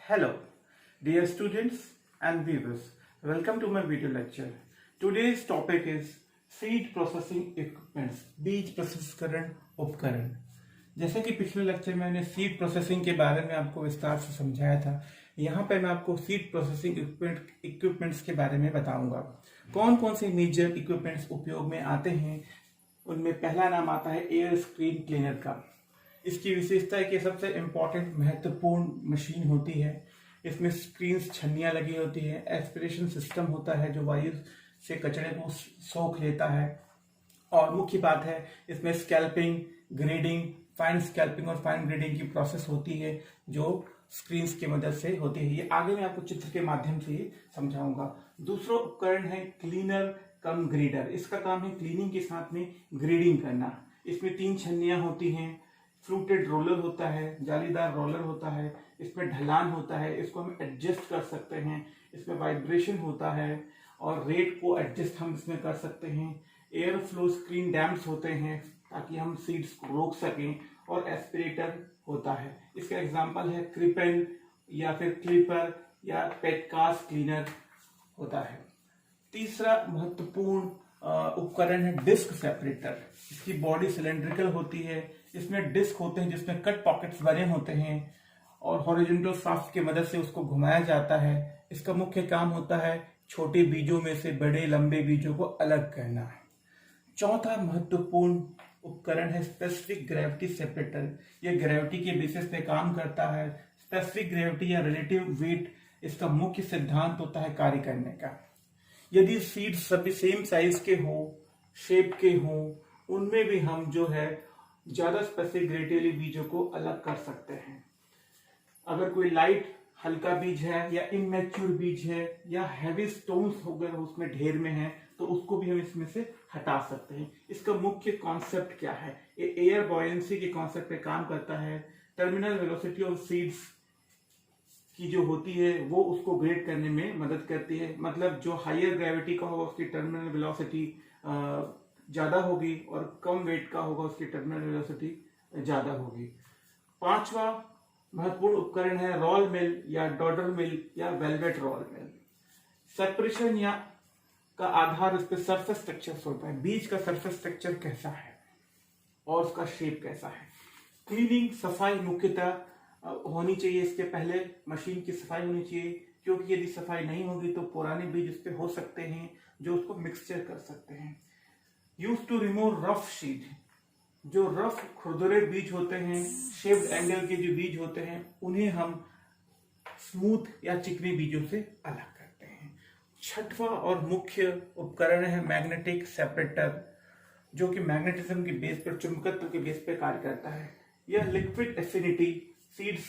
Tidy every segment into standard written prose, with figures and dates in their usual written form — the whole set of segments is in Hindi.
Hello, dear students and viewers. Welcome to my video lecture. Today's topic is seed processing equipments, बीज प्रसंस्करण उपकरण। जैसे कि पिछले लेक्चर में मैंने सीड प्रोसेसिंग के बारे में आपको विस्तार से समझाया था, यहाँ पे मैं आपको सीड प्रोसेसिंग इक्विपमेंट्स के बारे में बताऊंगा। कौन कौन से मेजर इक्विपमेंट्स उपयोग में आते हैं, उनमें पहला नाम आता है एयर स्क्रीन क्लीनर का। इसकी विशेषता है कि सबसे इम्पोर्टेंट महत्वपूर्ण मशीन होती है। इसमें स्क्रीन छन्नियाँ लगी होती है, एस्पिरेशन सिस्टम होता है जो वायु से कचरे को सोख लेता है, और मुख्य बात है इसमें स्कैल्पिंग, ग्रेडिंग, फाइन स्कैल्पिंग और फाइन ग्रेडिंग की प्रोसेस होती है जो स्क्रीन की मदद से होती है। ये आगे मैं आपको चित्र के माध्यम से ही समझाऊंगा। दूसरा उपकरण है क्लीनर कम ग्रेडर। इसका काम है क्लीनिंग के साथ में ग्रेडिंग करना। इसमें 3 छन्नियाँ होती हैं, फ्लूटेड रोलर होता है, जालीदार रोलर होता है, इसमें ढलान होता है, इसको हम एडजस्ट कर सकते हैं, इसमें वाइब्रेशन होता है और रेट को एडजस्ट हम इसमें कर सकते हैं। एयर फ्लो स्क्रीन डैम्प्स होते हैं ताकि हम सीड्स को रोक सकें, और एस्पिरेटर होता है। इसका एग्जांपल है क्रिपेन या फिर क्लिपर या पेटकास्ट क्लीनर होता है। तीसरा महत्वपूर्ण उपकरण है डिस्क सेपरेटर। इसकी बॉडी सिलेंड्रिकल होती है, इसमें डिस्क होते हैं जिसमें कट पॉकेट्स बने होते हैं और हॉरिजॉन्टल शाफ्ट की मदद से उसको घुमाया जाता है। इसका मुख्य काम होता है छोटे बीजों में से बड़े लंबे बीजों को अलग करना। चौथा महत्वपूर्ण उपकरण है स्पेसिफिक ग्रेविटी सेपरेटर। यह ग्रेविटी के बेसिस पे काम करता है। स्पेसिफिक ग्रेविटी या रिलेटिव वेट इसका मुख्य सिद्धांत होता है कार्य करने का। यदि सीड्स सभी सेम साइज के हो, शेप के हो, उनमें भी हम जो है ज्यादा स्पेसिफिक ग्रेविटी बीजों को अलग कर सकते हैं। अगर कोई लाइट हल्का बीज है या इमेच्योर बीज है या हैवी स्टोन्स वगैरह उसमें ढेर में है, तो उसको भी हम इसमें से हटा सकते हैं। इसका मुख्य कॉन्सेप्ट क्या है? ये एयर बॉयंसी के कॉन्सेप्ट पे काम करता है। टर्मिनल वेलोसिटी ऑफ सीड्स की जो होती है वो उसको ग्रेड करने में मदद करती है। मतलब जो हायर ग्रेविटी का होगा उसकी टर्मिनल वेलोसिटी ज्यादा होगी और कम वेट का होगा उसकी टर्मिनल वेलोसिटी ज्यादा होगी। पांचवा महत्वपूर्ण उपकरण है रोल मिल या डॉडर मिल या वेलवेट रोल मिल। सेपरेशन या का आधार इस पे सरफेस स्ट्रक्चर होता है। बीज का सरफेस स्ट्रक्चर कैसा है और उसका शेप कैसा है। क्लीनिंग, सफाई मुख्यतः होनी चाहिए। इसके पहले मशीन की सफाई होनी चाहिए, क्योंकि यदि सफाई नहीं होगी तो पुराने बीज उस पे हो सकते हैं जो उसको मिक्सचर कर सकते हैं। Use to remove rough seed. जो रफ खुरदुरे बीज होते हैं, शेप्ड एंगल के जो बीज होते हैं, उन्हें हम स्मूथ या चिकनी बीजों से अलग करते हैं। छठवां और मुख्य उपकरण है मैग्नेटिक सेपरेटर, जो कि मैग्नेटिज्म के बेस पर, चुंबकत्व के बेस पर कार्य करता है। यह लिक्विड एफिनिटी सीड्स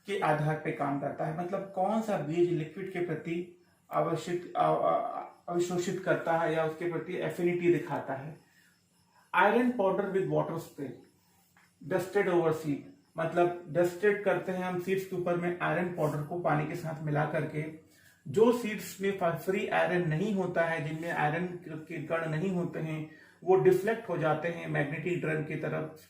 के आधार पर काम करता है। मतलब कौन सा बीज लिक्विड के प्रति अवशोषित करता है या उसके प्रति एफिनिटी दिखाता है। Iron powder with water spray, dusted over seed. मतलब डस्टेड करते हैं हम सीड्स के ऊपर में आयरन पाउडर को पानी के साथ मिला करके। जो सीड्स में फ्री आयरन नहीं होता है, जिनमें आयरन के कण नहीं होते हैं, वो डिफ्लेक्ट हो जाते हैं मैग्नेटिक ड्रम की तरफ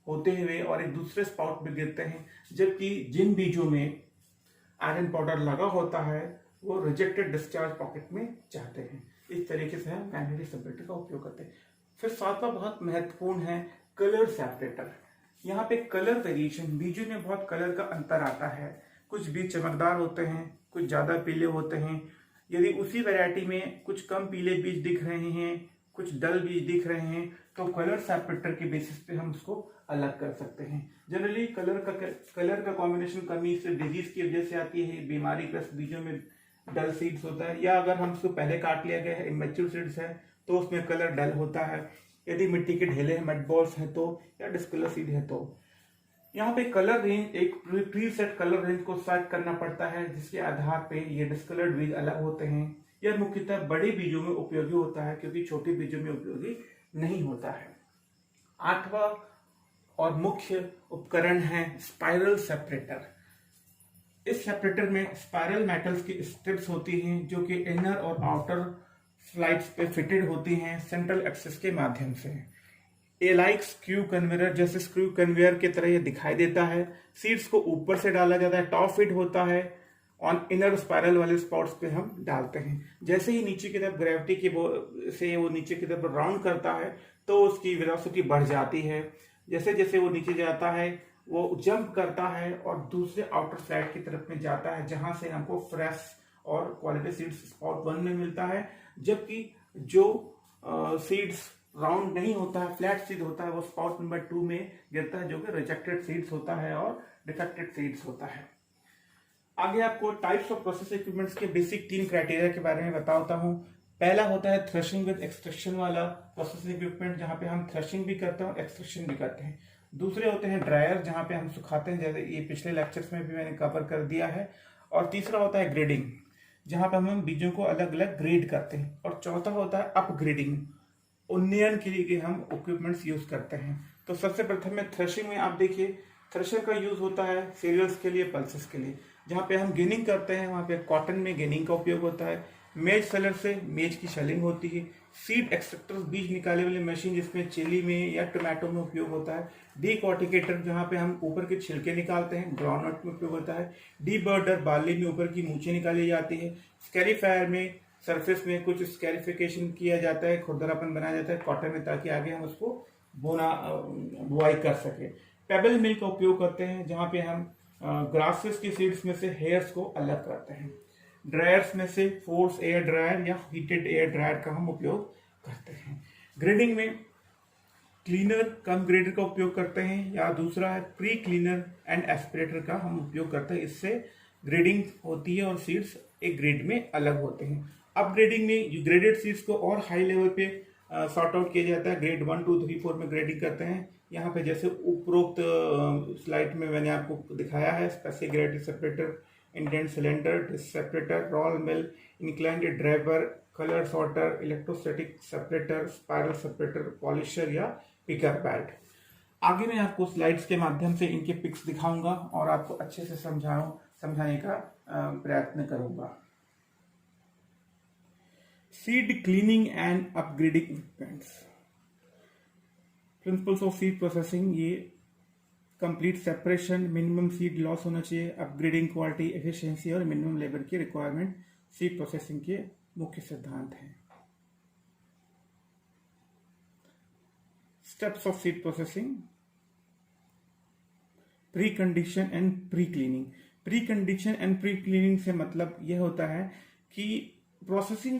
होते हुए और एक दूसरे स्पॉट में गिरते हैं। जबकि जिन बीजों में आयरन पाउडर लगा होता है वो रिजेक्टेड डिस्चार्ज पॉकेट में जाते हैं। इस तरीके से हम मैग्नेटिक सेपरेटर का उपयोग करते हैं। फिर सातवां बहुत महत्वपूर्ण है कलर सेपरेटर। यहाँ पे कलर वेरिएशन, बीजों में बहुत कलर का अंतर आता है। कुछ बीज चमकदार होते हैं, कुछ ज्यादा पीले होते हैं। यदि उसी वैरायटी में कुछ कम पीले बीज दिख रहे हैं, कुछ डल बीज दिख रहे हैं, तो कलर सेपरेटर के बेसिस पे हम उसको अलग कर सकते हैं। जनरली कलर का कॉम्बिनेशन कमी से डिजीज की वजह से आती है। बीमारी ग्रस्त बीजों में डल सीड्स होता है, या अगर हम उसको पहले काट लिया गया है, इमेच्योर सीड्स है, तो उसमें कलर डल होता है। यदि मिट्टी के ढेले हैं, मड बॉल्स हैं तो, या डिस्कलर सीड है तो। यहाँ पे कलर रेंज, एक प्री सेट कलर रेंज को सेट करना पड़ता है, जिसके आधार पे ये डिस्कलर्ड बीज अलग होते हैं। यह मुख्यतः बड़े बीजों में उपयोगी होता है, क्योंकि छोटे बीजों में उपयोगी नहीं होता है। आठवां और मुख्य उपकरण है स्पाइरल सेपरेटर। इस सेपरेटर में स्पाइरल मेटल्स की स्ट्रिप्स होती हैं, जो कि इनर और आउटर स्लाइड्स पे फिटेड होती हैं सेंट्रल एक्सिस के माध्यम से। ए लाइक स्क्रू कन्वेयर, जैसे स्क्रू कन्वेयर की तरह ये दिखाई देता है। सीड्स को ऊपर से डाला जाता है, टॉप फिट होता है, ऑन इनर स्पाइरल वाले स्पॉट्स पे हम डालते हैं। जैसे ही नीचे की तरफ ग्रेविटी की से वो नीचे की तरफ राउंड करता है तो उसकी वेलोसिटी बढ़ जाती है। जैसे जैसे वो नीचे जाता है वो जंप करता है और दूसरे आउटर साइड की तरफ में जाता है, जहां से हमको फ्रेश और क्वालिटी सीड्स स्पॉट 1 में मिलता है। जबकि जो सीड्स राउंड नहीं होता है, फ्लैट सीड होता है, वो स्पॉट नंबर 2 में गिरता है, जो कि रिजेक्टेड सीड्स होता है और डिफेक्टेड सीड्स होता है। आगे आपको टाइप्स ऑफ प्रोसेस इक्विपमेंट्स के बेसिक 3 क्राइटेरिया के बारे में बताता हूँ। पहला होता है थ्रेशिंग विद एक्सट्रैक्शन वाला प्रोसेस इक्विपमेंट, जहां पे हम थ्रेशिंग भी करते हैं और एक्सट्रैक्शन भी करते हैं। दूसरे होते हैं ड्रायर, जहां पे हम सुखाते हैं, जैसे ये पिछले लेक्चर्स में भी मैंने कवर कर दिया है। और तीसरा होता है ग्रेडिंग, जहां पे हम बीजों को अलग अलग ग्रेड करते हैं। और चौथा होता है अपग्रेडिंग, उन्नयन के लिए हम इक्विपमेंट्स यूज करते हैं। तो सबसे प्रथम में थ्रेशिंग में आप देखिए, थ्रेशर का यूज होता है सीरियल्स के लिए, पल्सेस के लिए। जहाँ पे हम गेनिंग करते हैं वहाँ पे कॉटन में गेनिंग का उपयोग होता है। मेज सेलर से मेज की शेलिंग होती है। सीड एक्सट्रैक्टर, बीज निकाले वाली मशीन, जिसमें चिली में या टोमेटो में उपयोग होता है। डीकॉर्टिकेटर, जहाँ पे हम ऊपर के छिलके निकालते हैं, ग्राउंडनट में उपयोग होता है। डीबर्डर, बार्ली में ऊपर की मूछें निकाली जाती है। स्कैरीफायर में सरफेस में कुछ स्कैरिफिकेशन किया जाता है, खुरदरापन बनाया जाता है कॉटन में, ताकि आगे हम उसको बुआई कर सके। पेबल मिल का उपयोग करते हैं, जहाँ पे हम ग्रासेस की सीड्स में से हेयर्स को अलग करते हैं। ड्रायर्स में से फोर्स एयर ड्रायर या हीटेड एयर ड्रायर का हम उपयोग करते हैं। ग्रेडिंग में क्लीनर कम ग्रेडर का उपयोग करते हैं, या दूसरा है प्री क्लीनर एंड एस्पिरेटर का हम उपयोग करते हैं। इससे ग्रेडिंग होती है और सीड्स एक ग्रेड में अलग होते हैं। अपग्रेडिंग में ग्रेडेड सीड्स को और हाई लेवल पे सॉर्ट आउट किया जाता है। ग्रेड 1, 2, 3, 4 में ग्रेडिंग करते हैं। यहाँ पे जैसे उपरोक्त स्लाइड में मैंने आपको दिखाया है, specific gravity separator, indent cylinder, separator, roll mill, inclined driver, colour sorter, electrostatic separator, spiral separator, polisher या पिकर पैड। आगे मैं आपको स्लाइड्स के माध्यम से इनके पिक्स दिखाऊंगा और आपको अच्छे से समझाने का प्रयत्न करूंगा। Seed cleaning and upgrading equipments, principles of seed processing, ये complete separation, minimum seed loss होना चाहिए, अपग्रेडिंग, क्वालिटी, एफिशिएंसी और मिनिमम लेबर की रिक्वायरमेंट सीड प्रोसेसिंग के मुख्य सिद्धांत हैं। Steps of seed processing, pre condition and pre cleaning. Pre condition and pre cleaning से मतलब यह होता है कि प्रोसेसिंग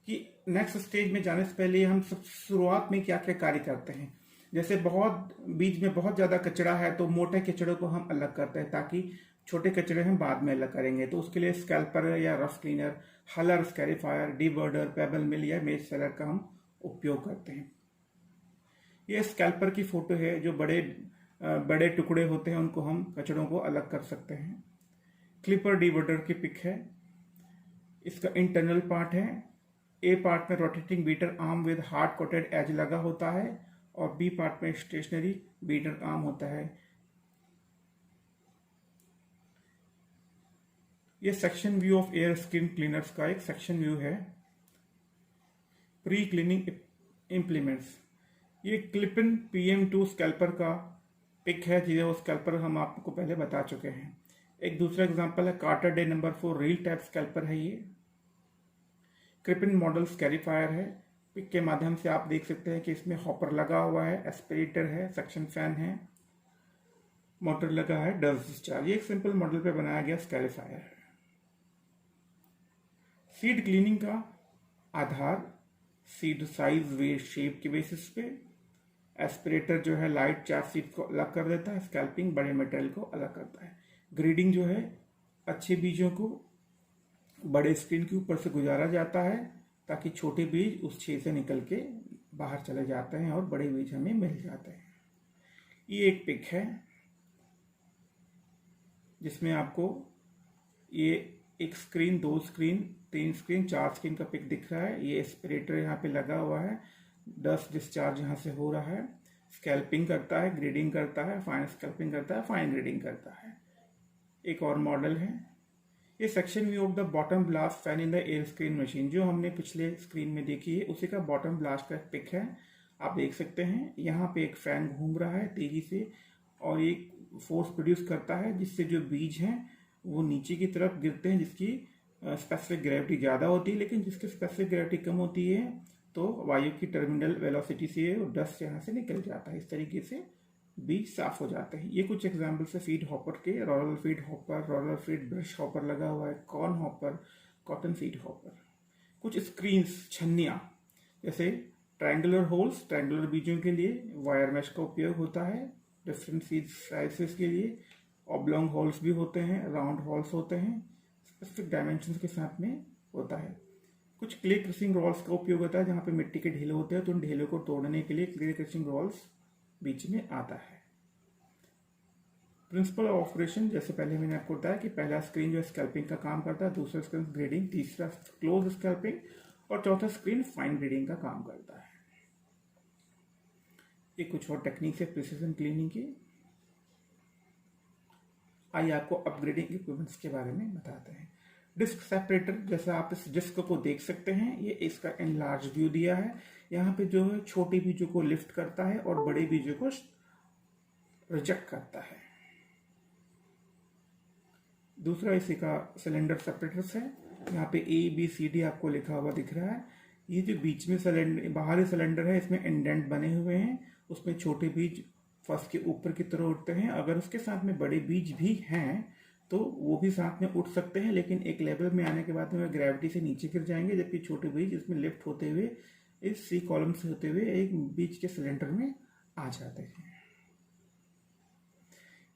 की नेक्स्ट स्टेज में जाने से पहले हम सब शुरुआत में क्या क्या कार्य करते हैं। जैसे बहुत बीज में बहुत ज्यादा कचरा है तो मोटे कचड़े को हम अलग करते हैं, ताकि छोटे कचरे हम बाद में अलग करेंगे। तो उसके लिए स्कैल्पर या रफ क्लीनर, हलर, स्कैरीफायर, डीबर्डर, पेबल मिल या मेज सेलर का हम उपयोग करते हैं। ये स्कैल्पर की फोटो है, जो बड़े टुकड़े होते हैं उनको हम कचड़ों को अलग कर सकते हैं। क्लिपर डीबर्डर की पिक है, इसका इंटरनल पार्ट है। ए पार्ट में rotating beater arm with hard coated edge लगा होता है और बी पार्ट में स्टेशनरी बीटर आर्म होता है। ये section view of air screen cleaners का एक सेक्शन व्यू है। प्री क्लीनिंग इंप्लीमेंट्स, ये क्लिपिन PM2 स्कैल्पर का पिक है, जिसे वो स्कैल्पर हम आपको पहले बता चुके हैं। एक दूसरा एग्जांपल है Carter Day number 4 reel type scalper है। ये क्रिपिन मॉडल स्कैरीफायर है। पिक के माध्यम से आप देख सकते हैं कि इसमें हॉपर लगा हुआ है, एस्पिरेटर है, सक्शन फैन है, मोटर लगा है, डस्ट डिस्चार्ज। ये एक सिंपल मॉडल पे बनाया गया स्कैरीफायर है। सीड क्लीनिंग का आधार सीड साइज, वेट, शेप के बेसिस पे। एस्पिरेटर जो है लाइट चार्ज सीड को अलग कर देता है, स्कैल्पिंग बड़े मटेरियल को अलग करता है। ग्रेडिंग जो है अच्छे बीजों को बड़े स्क्रीन के ऊपर से गुजारा जाता है, ताकि छोटे बीज उस छेद से निकल के बाहर चले जाते हैं और बड़े बीज हमें मिल जाते हैं। ये एक पिक है जिसमें आपको ये एक स्क्रीन, 2 स्क्रीन, 3 स्क्रीन, 4 स्क्रीन का पिक दिख रहा है। ये एस्पिरेटर यहाँ पे लगा हुआ है, डस्ट डिस्चार्ज यहाँ से हो रहा है, स्कैल्पिंग करता है, ग्रेडिंग करता है, फाइन स्कैल्पिंग करता है, फाइन ग्रेडिंग करता है। एक और मॉडल है, ये section view of the bottom blast fan in the air screen machine, जो हमने पिछले स्क्रीन में देखी है, उसी का बॉटम ब्लास्ट का पिक है। आप देख सकते हैं यहाँ पे एक फैन घूम रहा है तेजी से और एक फोर्स प्रोड्यूस करता है जिससे जो बीज हैं वो नीचे की तरफ गिरते हैं, जिसकी स्पेसिफिक ग्रेविटी ज़्यादा होती है, लेकिन जिसकी स्पेसिफिक ग्रेविटी कम होती है तो वायु की टर्मिनल वेलोसिटी से डस्ट यहाँ से निकल जाता है। इस तरीके से बीज साफ हो जाते हैं। ये कुछ एग्जाम्पल्स है फीड हॉपर के। Roller feed hopper, roller feed brush hopper लगा हुआ है, corn hopper, cotton feed hopper. कुछ स्क्रीन्स, छन्नियाँ, जैसे ट्रायंगुलर होल्स, ट्रायंगुलर बीजों के लिए वायर मैश का उपयोग होता है। डिफरेंट सीड साइजेस के लिए ऑब्लॉन्ग होल्स भी होते हैं, राउंड होल्स होते हैं, स्पेसिफिक डायमेंशंस के साथ में होता है। कुछ क्ले क्रशिंग रोल्स का उपयोग होता है जहाँ पे मिट्टी के ढेले होते हैं, तो उन ढेलों को तोड़ने के लिए क्ले क्रशिंग रोल्स बीच में आता है। प्रिंसिपल ऑफ ऑपरेशन, जैसे पहले मैंने आपको बताया कि पहला स्क्रीन जो स्कैल्पिंग का काम करता है, दूसरा स्क्रीन ग्रेडिंग, तीसरा क्लोज स्कैल्पिंग और चौथा स्क्रीन फाइन ग्रेडिंग का काम करता है। ये कुछ और टेक्निक है प्रिसीजन क्लीनिंग की। आइए आपको अपग्रेडिंग इक्विपमेंट्स के बारे में बताते हैं। डिस्क सेपरेटर, जैसा आप इस डिस्क को देख सकते हैं, ये इसका एनलार्ज व्यू दिया है। यहाँ पे जो है छोटे बीजों को लिफ्ट करता है और बड़े बीजों को रिजेक्ट करता है। दूसरा इसी का सिलेंडर सेपरेटर्स है। यहाँ पे ABCD आपको लिखा हुआ दिख रहा है। ये जो बीच में सिलेंडर, बाहरी सिलेंडर है, इसमें इंडेंट बने हुए हैं, उसमें छोटे बीज फर्स्ट के ऊपर की तरह उठते हैं। अगर उसके साथ में बड़े बीज भी हैं तो वो भी साथ में उठ सकते हैं, लेकिन एक लेवल में आने के बाद में ग्रेविटी से नीचे गिर जाएंगे, जबकि छोटे बीज इसमें लिफ्ट होते हुए इस C कॉलम से होते हुए एक बीज के सिलेंडर में आ जाते हैं।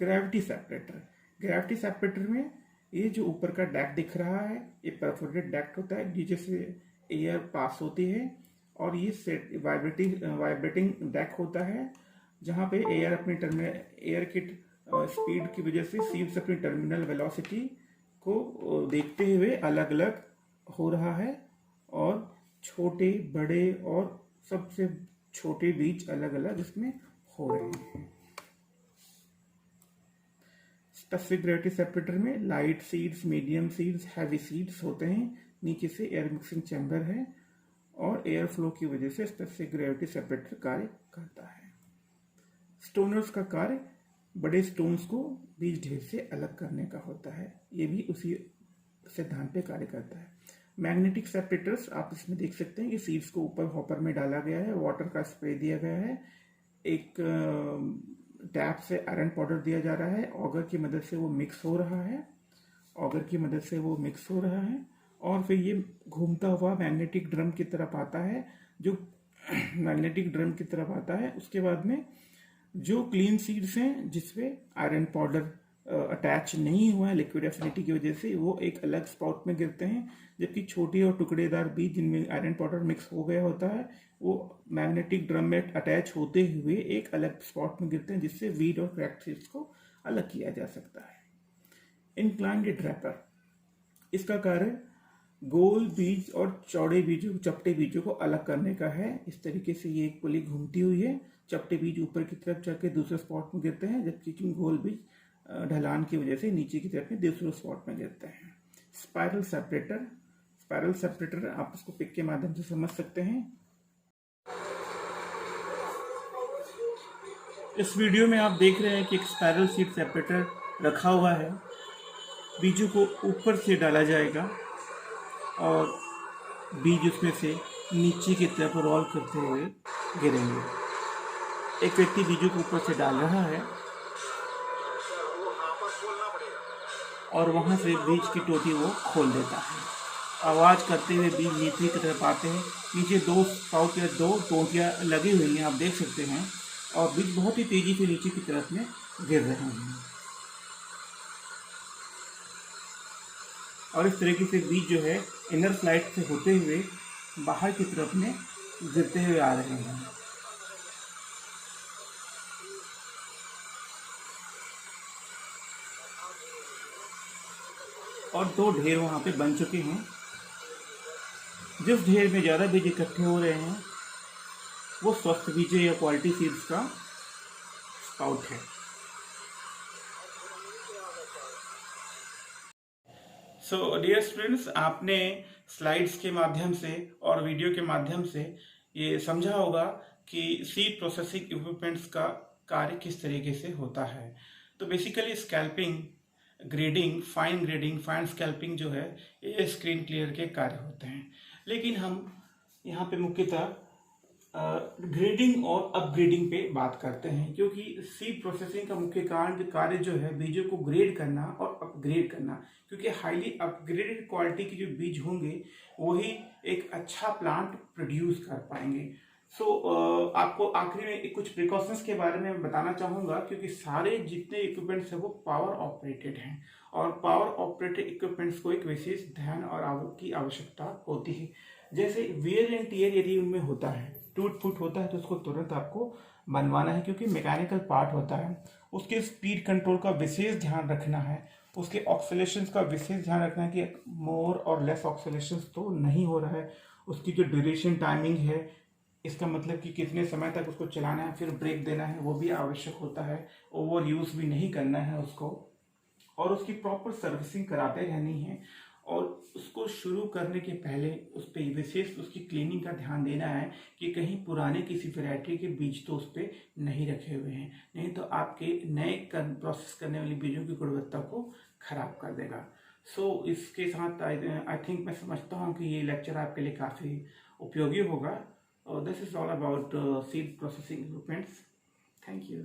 ग्रेविटी सेपरेटर, ग्रेविटी सेपरेटर में ये जो ऊपर का डैक दिख रहा है, ये परफोरेटेड डैक्ट होता है नीचे से एयर पास होती है, और ये वाइब्रेटिंग डैक होता है जहाँ पे एयर अपनी एयर की स्पीड की वजह से सीड्स अपनी टर्मिनल वेलोसिटी को देखते हुए अलग अलग हो रहा है, और छोटे, बड़े और सबसे छोटे बीज अलग अलग इसमें हो रहे हैं। स्पेसिफिक ग्रेविटी सेपरेटर में light seeds, medium seeds, heavy seeds होते हैं। नीचे से एयर मिक्सिंग चैम्बर है और एयर फ्लो की वजह से स्पेसिफिक ग्रेविटी सेपरेटर कार्य करता है। स्टोनर्स का कार्य बड़े स्टोन्स को बीज ढेर से अलग करने का होता है, ये भी उसी सिद्धांत पे कार्य करता है। मैग्नेटिक सेपरेटर्स, आप इसमें देख सकते हैं कि सीड्स को ऊपर हॉपर में डाला गया है, वाटर का स्प्रे दिया गया है, एक टैप से आयरन पाउडर दिया जा रहा है, ऑगर की मदद से वो मिक्स हो रहा है, और फिर ये घूमता हुआ मैग्नेटिक ड्रम की तरफ आता है। जो मैग्नेटिक ड्रम की तरफ आता है उसके बाद में जो क्लीन सीड्स हैं जिसमें आयरन पाउडर अटैच नहीं हुआ है लिक्विड एफिनिटी की वजह से, वो एक अलग स्पॉट में गिरते हैं, जबकि छोटी और टुकड़ेदार बीज जिनमें आयरन पाउडर मिक्स हो गया होता है वो मैग्नेटिक ड्रम में अटैच होते हुए एक अलग स्पॉट में गिरते हैं, जिससे वीड और क्रैक्ड सीड्स को अलग किया जा सकता है। इंक्लाइंड ड्रैपर, इसका कार्य गोल बीज और चौड़े बीजों, चपटे बीजों को अलग करने का है। इस तरीके से ये एक पुली घूमती हुई है, चपटे बीज ऊपर की तरफ जाके दूसरे स्पॉट में गिरते हैं, जबकि गोल बीज ढलान की वजह से नीचे की तरफ में दूसरे स्पॉट में गिरते हैं। स्पाइरल सेपरेटर आप इसको पिक के माध्यम से समझ सकते हैं। इस वीडियो में आप देख रहे हैं कि एक स्पाइरल सीड सेपरेटर रखा हुआ है। बीजों को ऊपर से डाला जाएगा और बीज उसमें से नीचे की तरफ रोल करते हुए गिरेंगे। एक व्यक्ति बीजों को ऊपर से डाल रहा है और वहां से बीज की टोटी वो खोल देता है। आवाज़ करते हुए बीज नीचे की तरफ आते हैं। नीचे दो पाउच या दो टोटियाँ लगी हुई हैं, आप देख सकते हैं, और बीज बहुत ही तेजी से नीचे की तरफ में गिर रहे हैं। और इस तरीके से बीज जो है इनर फ्लाइट से होते हुए बाहर की तरफ में गिरते हुए आ रहे हैं। और दो ढेर वहाँ पे बन चुके हैं। जिस ढेर में ज़्यादा बीज इकट्ठे हो रहे हैं वो स्वस्थ बीज या क्वालिटी सीड्स का स्पाउट है। सो डियर स्टूडेंट्स, आपने स्लाइड्स के माध्यम से और वीडियो के माध्यम से ये समझा होगा कि सीड प्रोसेसिंग इक्विपमेंट्स का कार्य किस तरीके से होता है। तो basically scalping, grading, fine scalping जो है ये स्क्रीन क्लियर के कार्य होते हैं। लेकिन हम यहाँ पे मुख्यतः ग्रेडिंग और अपग्रेडिंग पे बात करते हैं, क्योंकि सीड प्रोसेसिंग का मुख्य कार्य जो है बीजों को ग्रेड करना और अपग्रेड करना, क्योंकि हाईली अपग्रेडेड क्वालिटी के जो बीज होंगे वही एक अच्छा प्लांट प्रोड्यूस कर पाएंगे। आपको आखिरी में कुछ प्रिकॉशंस के बारे में बताना चाहूँगा, क्योंकि सारे जितने इक्विपमेंट्स हैं वो पावर ऑपरेटेड हैं और पावर ऑपरेटेड इक्विपमेंट्स को एक विशेष ध्यान और की आवश्यकता होती है। जैसे वेयर एंड टियर यदि उनमें होता है, टूट फूट होता है, तो उसको तुरंत आपको बनवाना है, क्योंकि मैकेनिकल पार्ट होता है। उसके स्पीड कंट्रोल का विशेष ध्यान रखना है, उसके ऑक्सीलेशंस का विशेष ध्यान रखना है कि मोर और लेस ऑक्सीलेशंस तो नहीं हो रहा है। उसकी जो ड्यूरेशन टाइमिंग है, इसका मतलब कि कितने समय तक उसको चलाना है, फिर ब्रेक देना है, वो भी आवश्यक होता है। ओवर यूज भी नहीं करना है उसको, और उसकी प्रॉपर सर्विसिंग कराते रहनी है। और उसको शुरू करने के पहले उस पर विशेष उसकी क्लीनिंग का ध्यान देना है कि कहीं पुराने किसी वैरायटी के बीज तो उस पर नहीं रखे हुए हैं, नहीं तो आपके नए प्रोसेस करने वाले बीजों की गुणवत्ता को खराब कर देगा। इसके साथ आई थिंक मैं समझता हूँ कि ये लेक्चर आपके लिए काफ़ी उपयोगी होगा। This is all about seed processing equipments. Thank you.